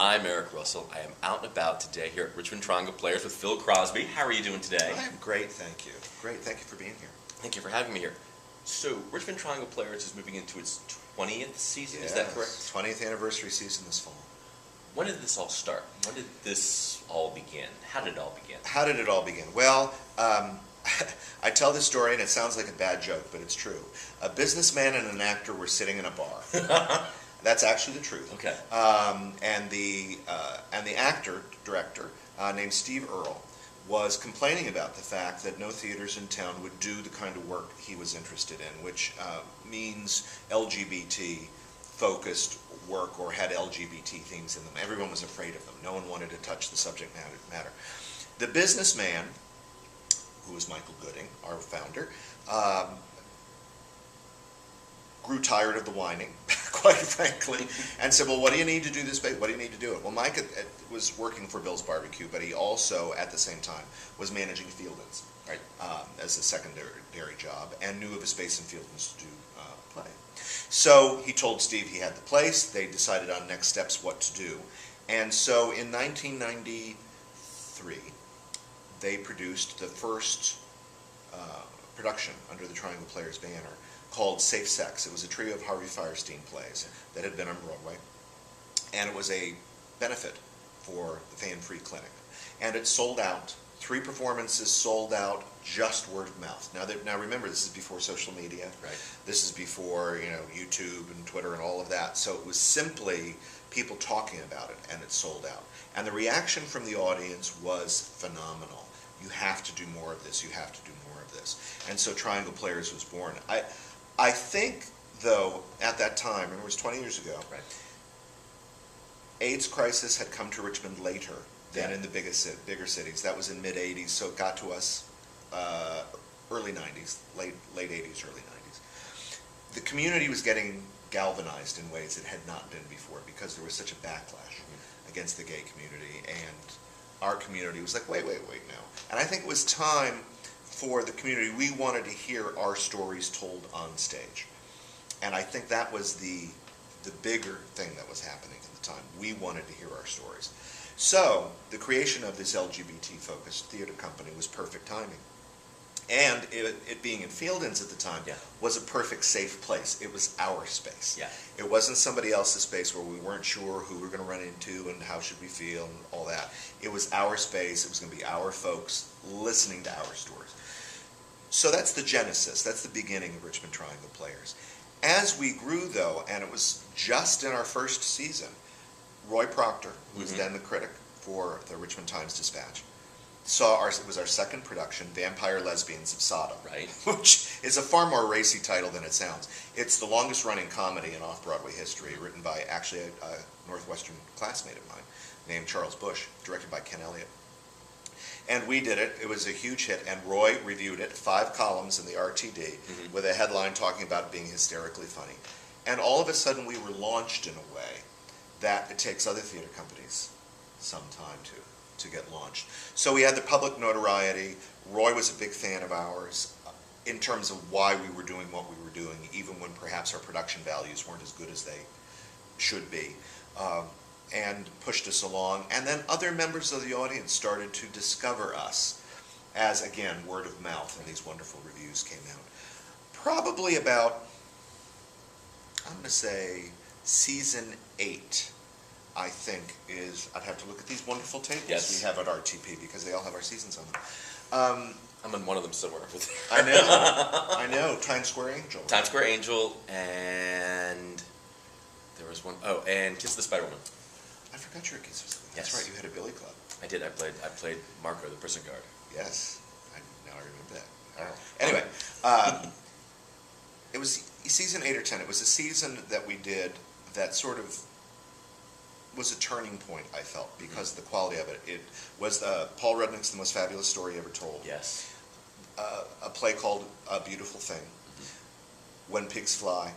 I'm Eric Russell. I am out and about today here at Richmond Triangle Players with Phil Crosby. How are you doing today? I am great, thank you. Great, thank you for being here. Thank you for having me here. So, Richmond Triangle Players is moving into its 20th season, is that correct? 20th anniversary season this fall. When did this all start? When did this all begin? How did it all begin? How did it all begin? Well, I tell this story and it sounds like a bad joke, but it's true. A businessman and an actor were sitting in a bar. That's actually the truth. Okay. And the director, named Steve Earle, was complaining about the fact that no theaters in town would do the kind of work he was interested in, which means LGBT-focused work or had LGBT themes in them. Everyone was afraid of them. No one wanted to touch the subject matter. The businessman, who was Michael Gooding, our founder, grew tired of the whining, quite frankly, and said, well, what do you need to do this? What do you need to do it? Well, Mike was working for Bill's Barbecue, but he also, at the same time, was managing Fieldins, right, as a secondary job, and knew of a space in Fieldins to do play. So he told Steve he had the place. They decided on next steps, what to do. And so in 1993, they produced the first production under the Triangle Players banner called Safe Sex. It was a trio of Harvey Fierstein plays that had been on Broadway, and it was a benefit for the Fan-Free Clinic. And it sold out. 3 performances sold out, just word of mouth. Now remember, this is before social media. Right. This is before YouTube and Twitter and all of that. So it was simply people talking about it, and it sold out. And the reaction from the audience was phenomenal. You have to do more of this. You have to do more of this. And so Triangle Players was born. I think, though, at that time, remember it was 20 years ago, right, AIDS crisis had come to Richmond later than in the bigger cities. That was in mid-'80s, so it got to us early 90s, late 80s, early 90s. The community was getting galvanized in ways it had not been before because there was such a backlash against the gay community, and our community was like, wait now. And I think it was time for the community. We wanted to hear our stories told on stage. And I think that was the bigger thing that was happening at the time. We wanted to hear our stories. So the creation of this LGBT-focused theater company was perfect timing. And it being in Fieldins at the time was a perfect safe place. It was our space. Yeah. It wasn't somebody else's space where we weren't sure who we were going to run into and how should we feel and all that. It was our space. It was going to be our folks listening to our stories. So that's the genesis. That's the beginning of Richmond Triangle Players. As we grew, though, and it was just in our first season, Roy Proctor, who was then the critic for the Richmond Times-Dispatch, it was our second production, Vampire Lesbians of Sodom, right, which is a far more racy title than it sounds. It's the longest-running comedy in off-Broadway history, written by actually a Northwestern classmate of mine named Charles Bush, directed by Ken Elliott. And we did it. It was a huge hit, and Roy reviewed it, 5 columns in the RTD, with a headline talking about it being hysterically funny. And all of a sudden, we were launched in a way that it takes other theater companies some time to get launched. So we had the public notoriety. Roy was a big fan of ours in terms of why we were doing what we were doing, even when perhaps our production values weren't as good as they should be, and pushed us along. And then other members of the audience started to discover us as, again, word of mouth, and these wonderful reviews came out. Probably about, I'm going to say, season 8, I think, I'd have to look at these wonderful tables we have at RTP because they all have our seasons on them. I'm in one of them somewhere. I know. Times Square Angel. Times Square Angel, and there was one, and Kiss the Spider-Woman. I forgot you were a Kiss the Spider-Woman. Yes. That's right, you had a Billy Club. I did. I played Marco, the prison guard. Yes. Now I remember that. Anyway, it was season 8 or 10. It was a season that we did that sort of was a turning point, I felt, because of the quality of it. It was Paul Rudnick's The Most Fabulous Story Ever Told. Yes. A play called A Beautiful Thing, When Pigs Fly,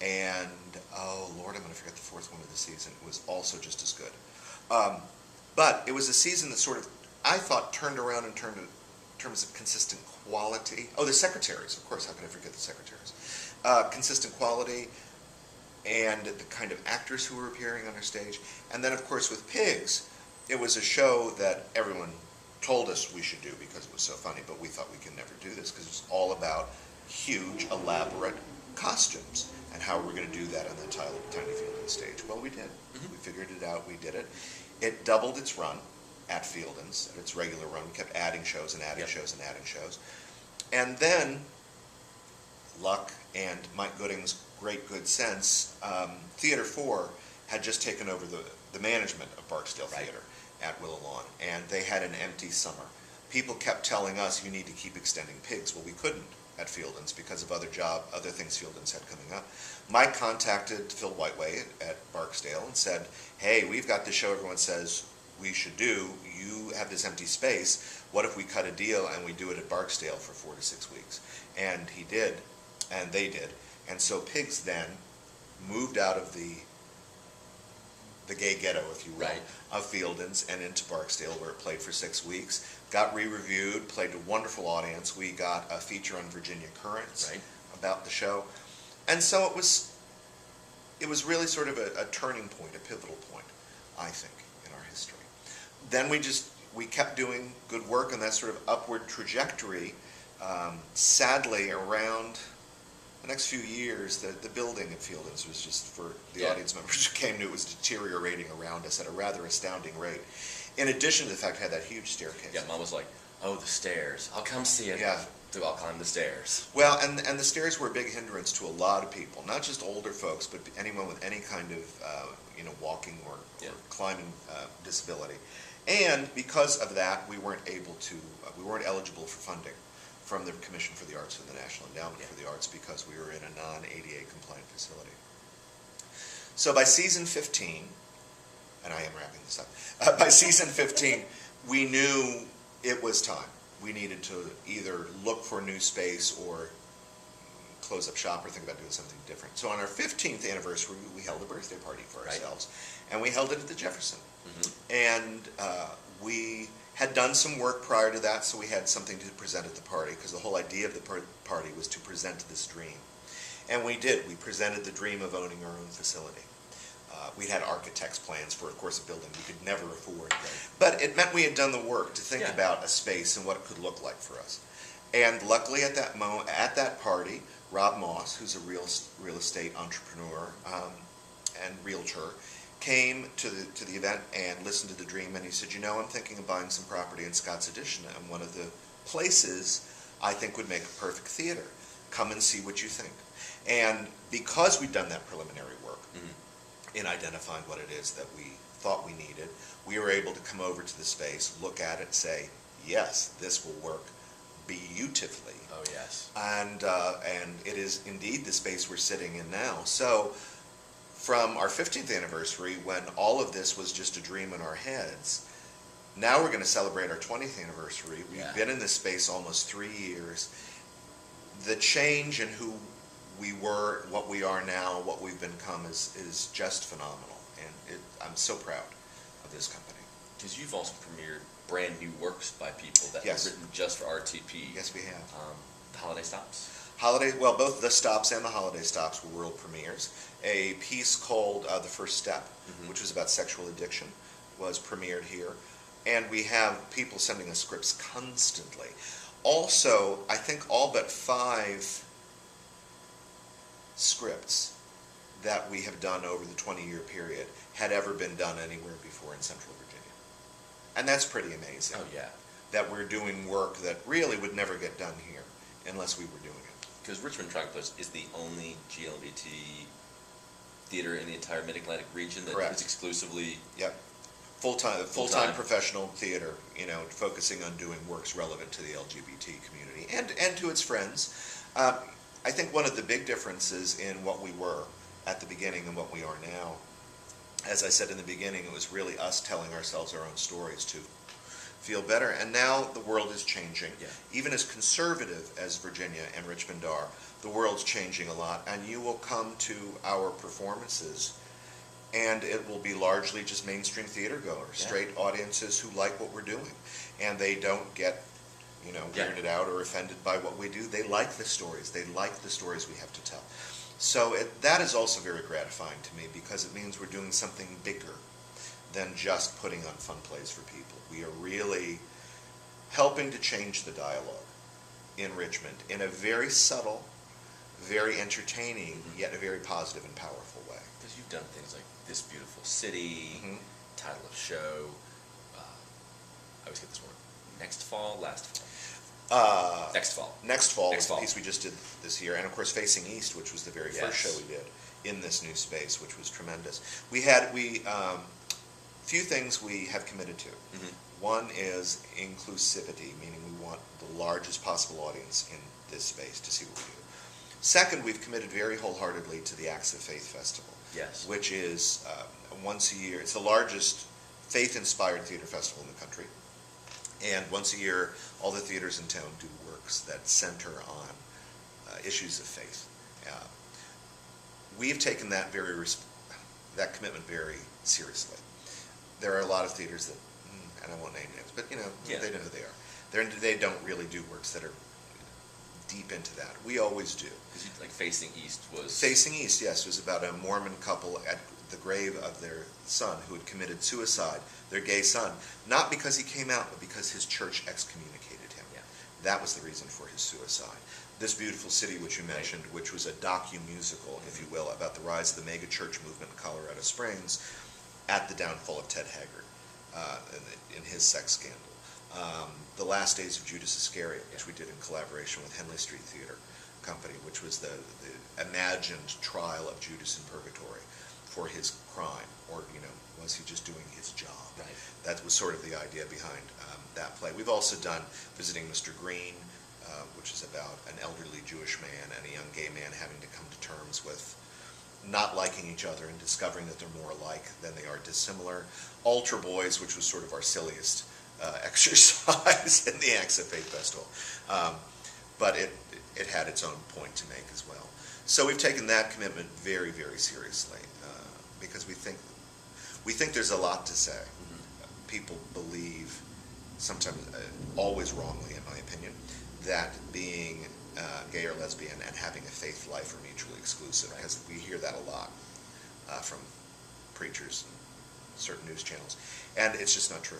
and, oh Lord, I'm going to forget the 4th one of the season. It was also just as good. But it was a season that sort of, I thought, turned around in terms of consistent quality. Oh, the Secretaries, of course, how could I forget the Secretaries? Consistent quality, and the kind of actors who were appearing on our stage. And then, of course, with Pigs, it was a show that everyone told us we should do because it was so funny, but we thought we could never do this because it was all about huge, elaborate costumes and how we're going to do that on the tiny Fieldon stage. Well, we did. Mm-hmm. We figured it out. We did it. It doubled its run at Fieldon's, at its regular run. We kept adding shows and adding shows and adding shows. And then, luck and Mike Gooding's great good sense, Theater 4 had just taken over the management of Barksdale Theater at Willow Lawn, and they had an empty summer. People kept telling us, you need to keep extending Pigs. Well, we couldn't at Fieldon's because of other things Fieldon's had coming up. Mike contacted Phil Whiteway at Barksdale and said, hey, we've got this show everyone says we should do. You have this empty space. What if we cut a deal and we do it at Barksdale for 4 to 6 weeks? And he did, and they did. And so Pigs then moved out of the gay ghetto, if you will, of Fieldon's and into Barksdale, where it played for 6 weeks. Got re-reviewed, played to a wonderful audience. We got a feature on Virginia Currents about the show. And so it was really sort of a turning point, a pivotal point, I think, in our history. Then we kept doing good work on that sort of upward trajectory. Sadly, around the next few years, the building at Fieldon's was just, for the audience members who came to it, was deteriorating around us at a rather astounding rate. In addition to the fact it had that huge staircase. Yeah, Mom was like, oh, the stairs. I'll come see it. Yeah. I'll climb the stairs. Well, and the stairs were a big hindrance to a lot of people, not just older folks, but anyone with any kind of walking or climbing disability. And because of that, we weren't eligible for funding from the Commission for the Arts and the National Endowment for the Arts because we were in a non-ADA compliant facility. So by season 15, and I am wrapping this up, by season 15, we knew it was time. We needed to either look for a new space or close up shop or think about doing something different. So on our 15th anniversary, we held a birthday party for ourselves, and we held it at the Jefferson. Mm-hmm. And we had done some work prior to that, so we had something to present at the party, because the whole idea of the party was to present this dream. And we did. We presented the dream of owning our own facility. We had architects' plans for, of course, a building we could never afford. But it meant we had done the work to think about a space and what it could look like for us. And luckily at that party, Rob Moss, who's a real estate entrepreneur and realtor, came to the event and listened to the dream, and he said, I'm thinking of buying some property in Scott's Addition, and one of the places I think would make a perfect theater. Come and see what you think. And because we'd done that preliminary work in identifying what it is that we thought we needed, we were able to come over to the space, look at it, say, yes, this will work beautifully. Oh, yes. And it is indeed the space we're sitting in now. So from our 15th anniversary, when all of this was just a dream in our heads, now we're going to celebrate our 20th anniversary. We've been in this space almost 3 years. The change in who we were, what we are now, what we've become is just phenomenal. And I'm so proud of this company. Because you've also premiered brand new works by people that were written just for RTP. Yes, we have. The Holiday Stops. Both the stops and the holiday stops were world premieres. A piece called The First Step, which was about sexual addiction, was premiered here. And we have people sending us scripts constantly. Also, I think all but 5 scripts that we have done over the 20-year period had ever been done anywhere before in Central Virginia. And that's pretty amazing. Oh, yeah. That we're doing work that really would never get done here unless we were doing it. Because Richmond Triangle Players is the only GLBT theater in the entire Mid-Atlantic region that is exclusively full-time professional theater, focusing on doing works relevant to the LGBT community and to its friends. I think one of the big differences in what we were at the beginning and what we are now, as I said in the beginning, it was really us telling ourselves our own stories to feel better. And now the world is changing. Yeah. Even as conservative as Virginia and Richmond are, the world's changing a lot. And you will come to our performances, and it will be largely just mainstream theater goers, straight audiences who like what we're doing. And they don't get weirded out or offended by what we do. They like the stories. They like the stories we have to tell. So that is also very gratifying to me because it means we're doing something bigger than just putting on fun plays for people. We are really helping to change the dialogue in Richmond in a very subtle, very entertaining, yet a very positive and powerful way. Because you've done things like This Beautiful City, title of show, I always get this one, last fall? Next fall. Next fall was the piece we just did this year, and of course Facing East, which was the very first show we did in this new space, which was tremendous. Few things we have committed to. One is inclusivity, meaning we want the largest possible audience in this space to see what we do. Second, we've committed very wholeheartedly to the Acts of Faith Festival, which is once a year. It's the largest faith-inspired theater festival in the country. And once a year, all the theaters in town do works that center on issues of faith. We've taken that commitment very seriously. There are a lot of theaters that, and I won't name names, but they know who they are. They don't really do works that are deep into that. We always do. Because like Facing East was... Facing East, yes, was about a Mormon couple at the grave of their son who had committed suicide, their gay son, not because he came out, but because his church excommunicated him. That was the reason for his suicide. This Beautiful City, which you mentioned, which was a docu-musical, if you will, about the rise of the mega church movement in Colorado Springs at the downfall of Ted Haggard in his sex scandal. The Last Days of Judas Iscariot, which we did in collaboration with Henley Street Theater Company, which was the imagined trial of Judas in purgatory for his crime, or was he just doing his job? That was sort of the idea behind that play. We've also done Visiting Mr. Green, which is about an elderly Jewish man and a young gay man having to come to terms with not liking each other and discovering that they're more alike than they are dissimilar. Altar Boys, which was sort of our silliest exercise in the Acts of Faith Festival, but it had its own point to make as well. So we've taken that commitment very, very seriously because we think there's a lot to say. People believe, sometimes always wrongly in my opinion, that being gay or lesbian and having a faith life are mutually exclusive, because we hear that a lot from preachers and certain news channels, and it's just not true.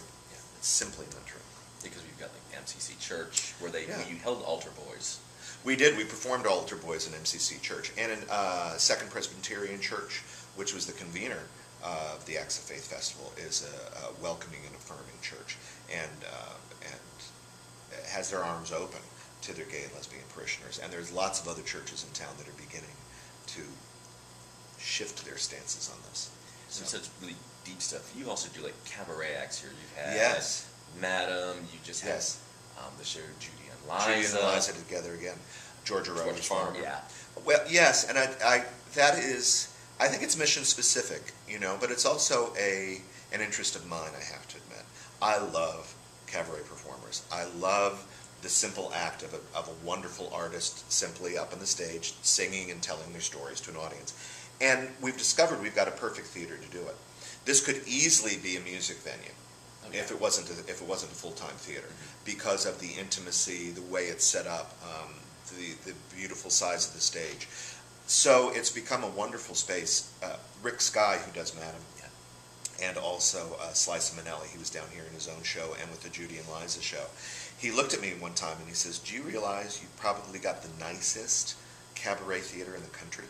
It's simply not true. Because we've got like MCC Church, where you held Altar Boys. We did. We performed Altar Boys in MCC Church, and in Second Presbyterian Church, which was the convener of the Acts of Faith Festival, is a welcoming and affirming church, and has their arms open to their gay and lesbian parishioners. And there's lots of other churches in town that are beginning to shift their stances on this. So such really deep stuff. You also do like cabaret acts here. You've had Madam. You just had the show Judy and Liza. Judy and Liza together again. Georgia Rogers Farmer. Well, yes, and I think it's mission specific, but it's also an interest of mine, I have to admit. I love cabaret performers. I love the simple act of a wonderful artist simply up on the stage singing and telling their stories to an audience. And we've discovered we've got a perfect theater to do it. This could easily be a music venue if it wasn't a full-time theater, because of the intimacy, the way it's set up, the beautiful size of the stage. So it's become a wonderful space. Rick Skye, who does Madam, and also Slice of Manelli, he was down here in his own show and with the Judy and Liza show. He looked at me one time and he says, "Do you realize you probably got the nicest cabaret theater in the country?"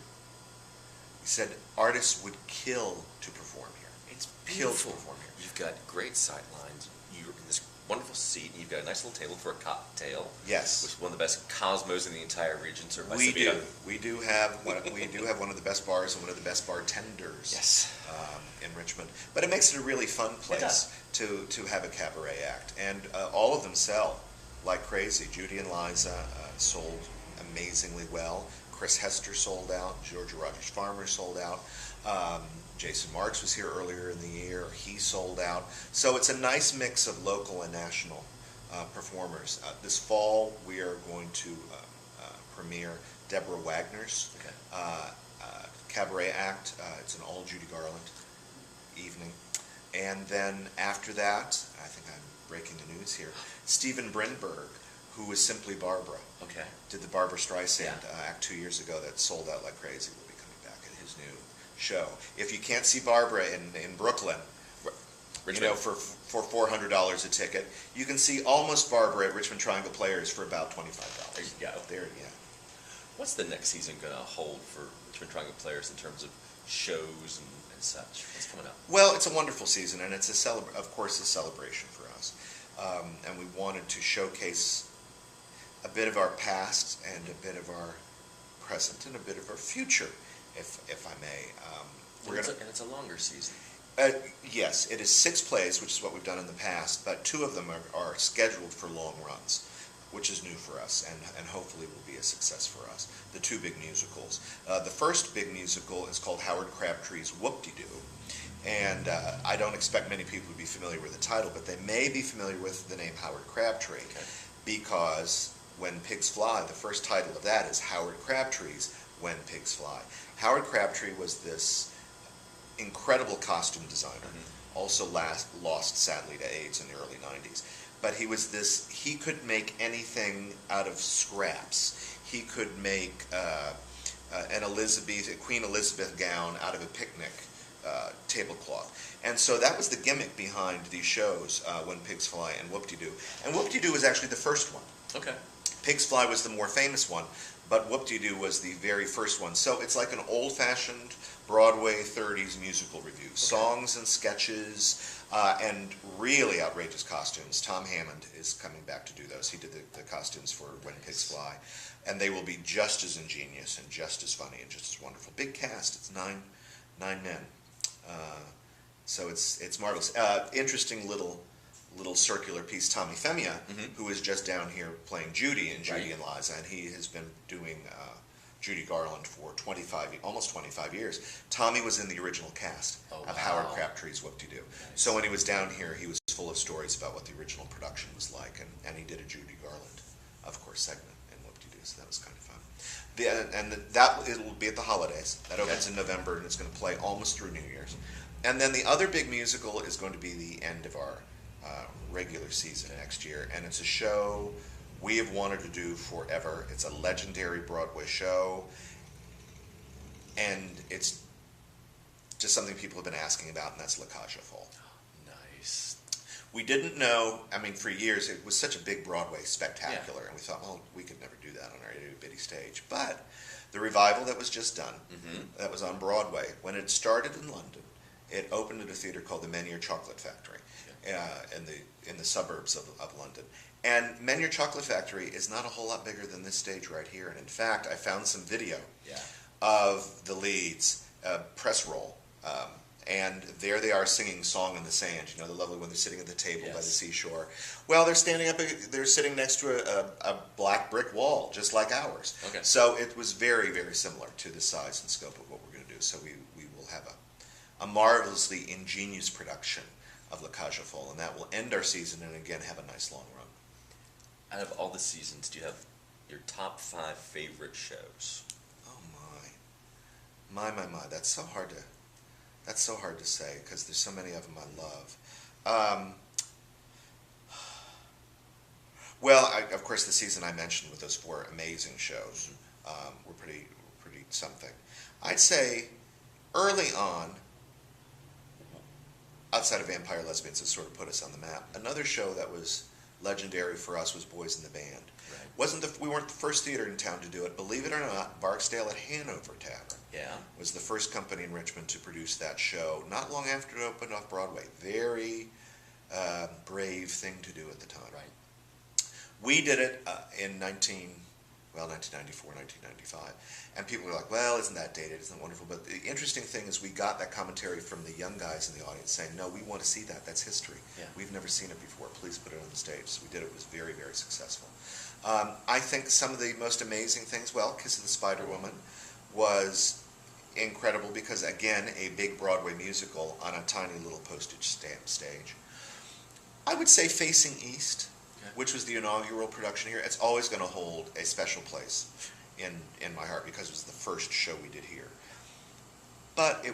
He said, "Artists would kill to perform here." It's beautiful. To perform here. You've got great sight lines. You're in this wonderful seat, and you've got a nice little table for a cocktail. Yes. Which is one of the best Cosmos in the entire region. We do have one of the best bars and one of the best bartenders. Yes. In Richmond. But it makes it a really fun place to have a cabaret act. And all of them sell like crazy. Judy and Liza sold amazingly well. Chris Hester sold out. Georgia Rogers Farmer sold out. Jason Marks was here earlier in the year. He sold out. So it's a nice mix of local and national performers. This fall, we are going to premiere Deborah Wagner's cabaret act. It's an all Judy Garland evening. And then after that, I think I'm breaking the news here, Stephen Brinberg, who was simply Barbara. Okay. Did the Barbara Streisand act 2 years ago that sold out like crazy. Will be coming back at his new show. If you can't see Barbara in Brooklyn, Richmond. for $400 a ticket, you can see almost Barbara at Richmond Triangle Players for about $25. There you go. There, yeah. What's the next season going to hold for Richmond Triangle Players in terms of shows and such? What's coming up? Well, it's a wonderful season, and it's of course a celebration for us. And we wanted to showcase a bit of our past and a bit of our present and a bit of our future, if I may. And it's a longer season. Yes, it is 6 plays, which is what we've done in the past, but 2 of them are scheduled for long runs, which is new for us and hopefully will be a success for us. The 2 big musicals. The first big musical is called Howard Crabtree's Whoop-De-Doo. And I don't expect many people to be familiar with the title, but they may be familiar with the name Howard Crabtree, because When Pigs Fly, the first title of that is Howard Crabtree's When Pigs Fly. Howard Crabtree was this incredible costume designer, also lost sadly to AIDS in the early 90s. But he could make anything out of scraps. He could make a Queen Elizabeth gown out of a picnic tablecloth. And so that was the gimmick behind these shows, When Pigs Fly and Whoop-De-Doo. And Whoop-De-Doo was actually the first one. Okay. Pigs Fly was the more famous one, but Whoop-De-Doo was the very first one. So it's like an old-fashioned Broadway 30s musical review. Okay. Songs and sketches and really outrageous costumes. Tom Hammond is coming back to do those. He did the costumes for When Pigs Fly. And they will be just as ingenious and just as funny and just as wonderful. Big cast. It's nine men. So it's marvelous. Interesting little circular piece. Tommy Femia, who is just down here playing Judy in Judy and Liza, and he has been doing Judy Garland for almost 25 years. Tommy was in the original cast of Howard Crabtree's Whoop-De-Doo. Nice. So when he was down here, he was full of stories about what the original production was like, and he did a Judy Garland, of course, segment in Whoop-De-Doo, so that was kind of fun. It will be at the holidays. That opens in November, and it's going to play almost through New Year's. And then the other big musical is going to be the end of our regular season next year, and it's a show we have wanted to do forever. It's a legendary Broadway show, and it's just something people have been asking about, and that's La Cage aux Folles. Nice. We didn't know, for years, it was such a big Broadway spectacular, and we thought, well, we could never do that on our itty-bitty stage. But the revival that was just done, that was on Broadway, when it started in London, it opened at a theater called the Menier Chocolate Factory in the suburbs of London. And Menier Chocolate Factory is not a whole lot bigger than this stage right here. And in fact, I found some video of the leads, press roll, and there they are singing Song in the Sand, the lovely when they're sitting at the table by the seashore. Well, they're sitting next to a black brick wall, just like ours. Okay. So it was very, very similar to the size and scope of what we're going to do. So we will have a marvelously ingenious production of La Cage aux Folles, and that will end our season and again have a nice long run. Out of all the seasons, do you have your top 5 favorite shows? Oh my. That's so hard to say because there's so many of them I love. Well, of course, the season I mentioned with those 4 amazing shows were pretty something. I'd say early on, outside of Vampire Lesbians, that sort of put us on the map. Another show that was legendary for us was Boys in the Band. Right. We weren't the first theater in town to do it. Believe it or not, Barksdale at Hanover Tavern was the first company in Richmond to produce that show. Not long after it opened off Broadway. Very brave thing to do at the time. Right. We did it in 1994, 1995. And people were like, well, isn't that dated? Isn't that wonderful? But the interesting thing is we got that commentary from the young guys in the audience saying, no, we want to see that. That's history. Yeah. We've never seen it before. Please put it on the stage. So we did it. It was very, very successful. I think some of the most amazing things, Kiss of the Spider Woman was incredible because, again, a big Broadway musical on a tiny little postage stamp stage. I would say Facing East, which was the inaugural production here. It's always going to hold a special place in my heart because it was the first show we did here. But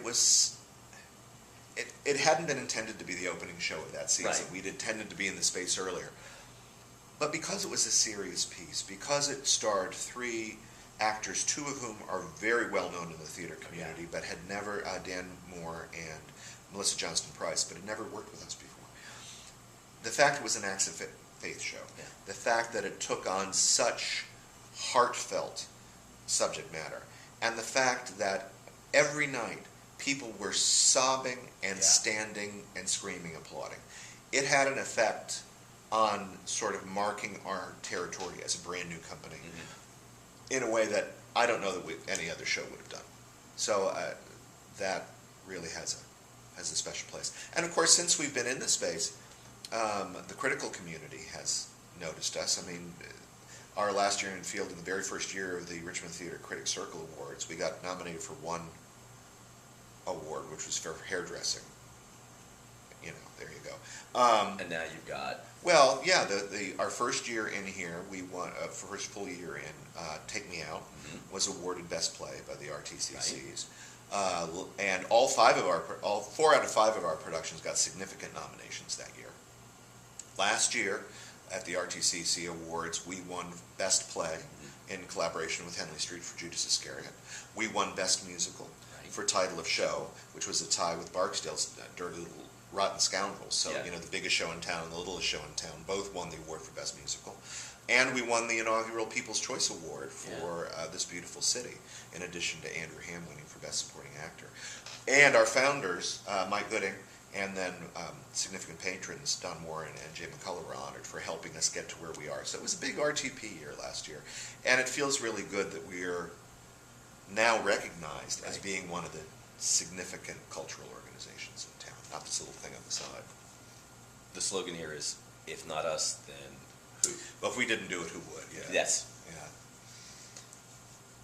it hadn't been intended to be the opening show of that season. Right. We'd intended to be in the space earlier. But because it was a serious piece, because it starred three actors, two of whom are very well known in the theater community, but had never, Dan Moore and Melissa Johnston Price, but had never worked with us before. The fact it was an acts of faith show, the fact that it took on such heartfelt subject matter, and the fact that every night people were sobbing and standing and screaming, applauding. It had an effect on sort of marking our territory as a brand new company in a way that I don't know that any other show would have done. So that really has a special place. And of course, since we've been in this space, the critical community has noticed us. I mean, our last year in field, in the very first year of the Richmond Theater Critics Circle Awards, we got nominated for one award, which was for hairdressing. You know, there you go. And now you've got... Well, yeah, our first year in here, we won, first full year in, Take Me Out was awarded Best Play by the RTCCs. Right. And all 4 out of 5 of our productions got significant nominations that year. Last year, at the RTCC Awards, we won Best Play in collaboration with Henley Street for Judas Iscariot. We won Best Musical for Title of Show, which was a tie with Barksdale's Dirty Little Rotten Scoundrels. So, you know, the biggest show in town and the littlest show in town both won the award for Best Musical. And we won the inaugural People's Choice Award for This Beautiful City, in addition to Andrew Hamm winning for Best Supporting Actor. And our founders, Mike Gooding, and then significant patrons, Don Warren and Jay McCullough, were honored for helping us get to where we are. So it was a big RTP year last year. And it feels really good that we're now recognized as being one of the significant cultural organizations in town, not this little thing on the side. The slogan here is, if not us, then who? Well, if we didn't do it, who would? Yeah. Yes. Yeah.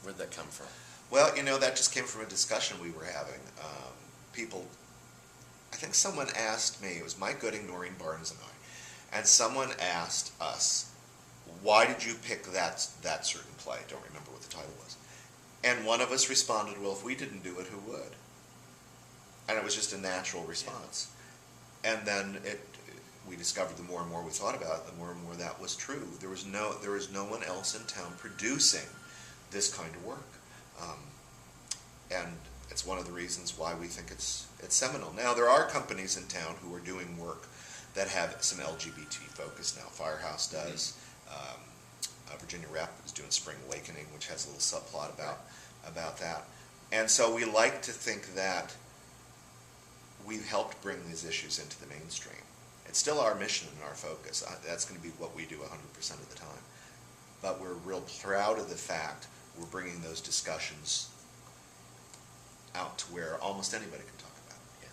Where'd that come from? Well, you know, that just came from a discussion we were having. I think someone asked me, it was Mike Gooding, Noreen Barnes, and I, and someone asked us, why did you pick that certain play? I don't remember what the title was. And one of us responded, well, if we didn't do it, who would? And it was just a natural response. And then we discovered the more and more we thought about it, the more and more that was true. There is no one else in town producing this kind of work. And it's one of the reasons why we think it's seminal. Now, there are companies in town who are doing work that have some LGBT focus now. Firehouse does. Virginia Rep is doing Spring Awakening, which has a little subplot about that. And so we like to think that we've helped bring these issues into the mainstream. It's still our mission and our focus. That's going to be what we do 100% of the time. But we're real proud of the fact we're bringing those discussions out to where almost anybody can talk about it. Yeah.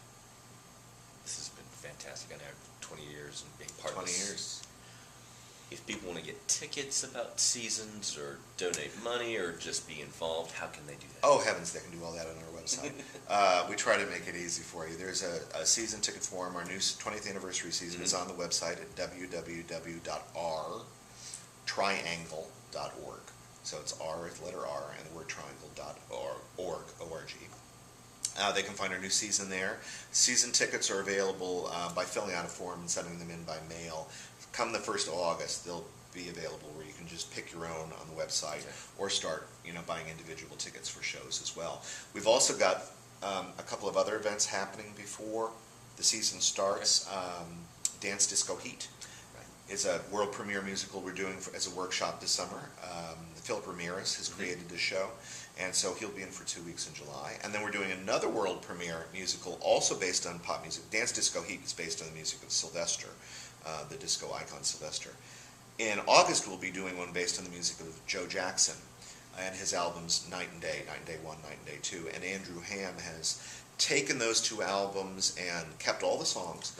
This has been fantastic. I know 20 years and being part of this. 20 years. If people want to get tickets about seasons or donate money or just be involved, how can they do that? Oh, heavens, they can do all that on our website. We try to make it easy for you. There's a season ticket form. Our new 20th anniversary season is on the website at www.rtriangle.org. So it's R, the letter R, and the word triangle.org, O-R-G. They can find our new season there. Season tickets are available by filling out a form and sending them in by mail. Come the 1st of August, they'll be available where you can just pick your own on the website or start, buying individual tickets for shows as well. We've also got a couple of other events happening before the season starts. Dance Disco Heat is a world premiere musical we're doing as a workshop this summer. Philip Ramirez has created this show, and so he'll be in for 2 weeks in July. And then we're doing another world premiere musical also based on pop music. Dance Disco Heat is based on the music of Sylvester, the disco icon Sylvester. In August, we'll be doing one based on the music of Joe Jackson and his albums Night and Day 1, Night and Day 2. And Andrew Hamm has taken those 2 albums and kept all the songs,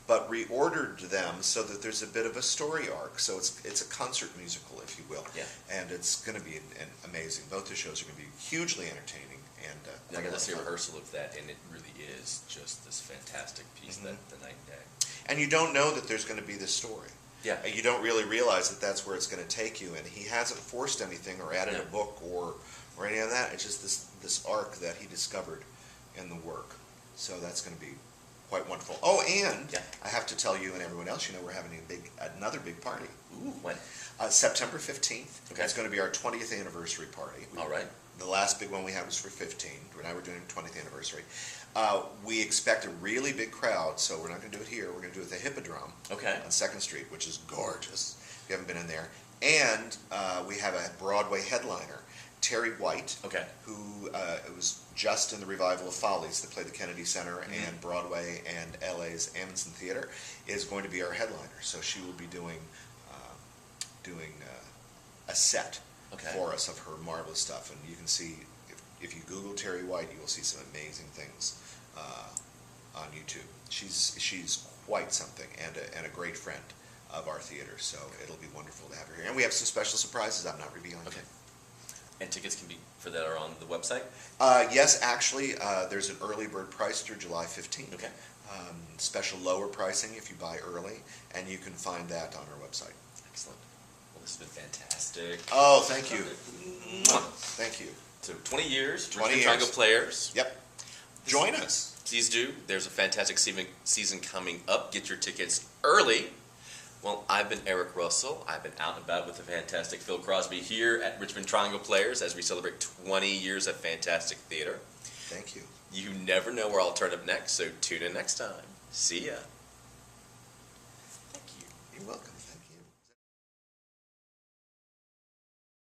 but reordered them so that there's a bit of a story arc. So it's a concert musical, if you will. Yeah. And it's going to be amazing. Both the shows are going to be hugely entertaining. And I got to see a rehearsal of that, and it really is just this fantastic piece, that the Night and Day. And you don't know that there's going to be this story. Yeah. You don't really realize that that's where it's going to take you. And he hasn't forced anything or added a book or any of that. It's just this arc that he discovered in the work. So that's going to be quite wonderful. Oh, and Yeah. I have to tell you and everyone else, we're having another big party. Ooh, when? September 15th. Okay. It's going to be our 20th anniversary party. All right. The last big one we had was for 15. Now we're doing 20th anniversary. We expect a really big crowd, so we're not going to do it here. We're going to do it at the Hippodrome Okay. on 2nd Street, which is gorgeous. If you haven't been in there. And we have a Broadway headliner, Terry White, Okay. who it was just in the revival of Follies that played the Kennedy Center and Broadway and LA's Amundsen Theater, is going to be our headliner. So she will be doing a set for us of her marvelous stuff. And you can see, if you Google Terry White, you will see some amazing things on YouTube. She's quite something and a great friend of our theater. So it'll be wonderful to have her here. And we have some special surprises I'm not revealing. Okay. And tickets can be for that are on the website? Yes, actually, there's an early bird price through July 15th. Okay. Special lower pricing if you buy early, and you can find that on our website. Excellent. Well, this has been fantastic. Oh, thank you. Mwah. Thank you. So 20 years, 20 Richmond years. Triangle Players. Yep. Join us. Please do. There's a fantastic season coming up. Get your tickets early. Well, I've been Eric Russell. I've been out and about with the fantastic Phil Crosby here at Richmond Triangle Players as we celebrate 20 years of fantastic theater. Thank you. You never know where I'll turn up next, so tune in next time. See ya. Thank you. You're welcome.